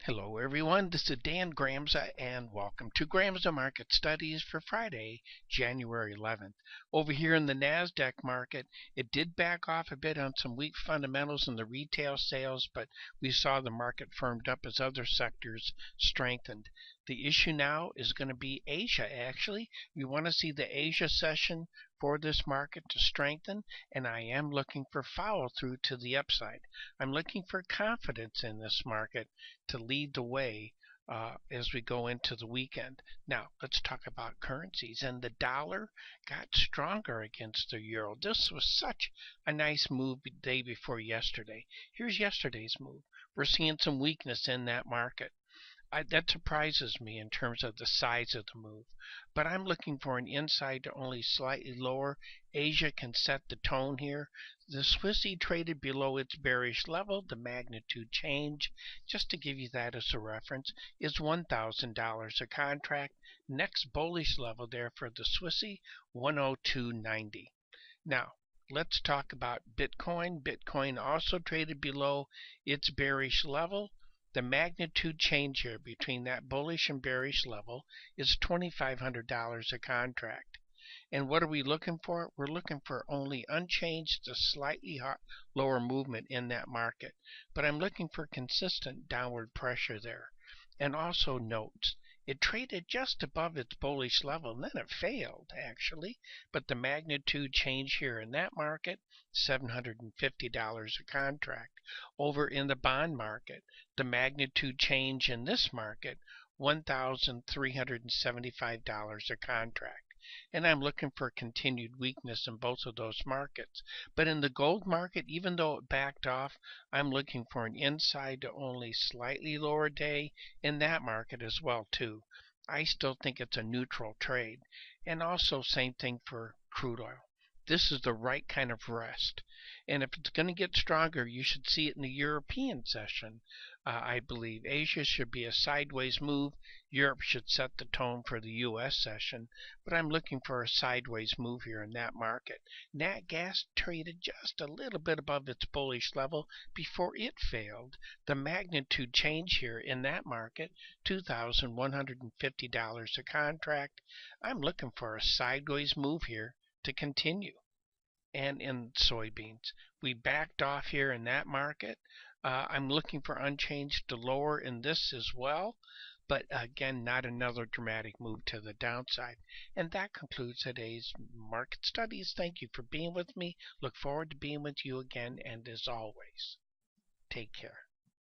Hello everyone, this is Dan Gramza and welcome to Gramza Market Studies for Friday, January 11th. Over here in the NASDAQ market, it did back off a bit on some weak fundamentals in the retail sales, but we saw the market firmed up as other sectors strengthened. The issue now is going to be Asia, actually. We want to see the Asia session for this market to strengthen, and I am looking for follow through to the upside. I'm looking for confidence in this market to lead the way as we go into the weekend. Now, let's talk about currencies. And the dollar got stronger against the euro. This was such a nice move the day before yesterday. Here's yesterday's move. We're seeing some weakness in that market. That surprises me in terms of the size of the move. But I'm looking for an inside to only slightly lower. Asia can set the tone here. The Swissy traded below its bearish level. The magnitude change, just to give you that as a reference, is $1,000 a contract. Next bullish level there for the Swissy, 102.90. Now, let's talk about Bitcoin. Bitcoin also traded below its bearish level. The magnitude change here between that bullish and bearish level is $2,500 a contract. And what are we looking for? We're looking for only unchanged to slightly lower movement in that market. But I'm looking for consistent downward pressure there. And also note, it traded just above its bullish level, and then it failed, actually. But the magnitude change here in that market, $750 a contract. Over in the bond market, the magnitude change in this market, $1,375 a contract. And I'm looking for continued weakness in both of those markets. But in the gold market, even though it backed off, I'm looking for an inside to only slightly lower day in that market as well too. I still think it's a neutral trade. And also same thing for crude oil. This is the right kind of rest. And if it's going to get stronger, you should see it in the European session. I believe Asia should be a sideways move. Europe should set the tone for the U.S. session. But I'm looking for a sideways move here in that market. Nat gas traded just a little bit above its bullish level before it failed. The magnitude change here in that market, $2,150 a contract. I'm looking for a sideways move here to continue. And in soybeans, we backed off here in that market. I'm looking for unchanged to lower in this as well, but again, not another dramatic move to the downside. And that concludes today's market studies. Thank you for being with me. Look forward to being with you again, and as always, take care.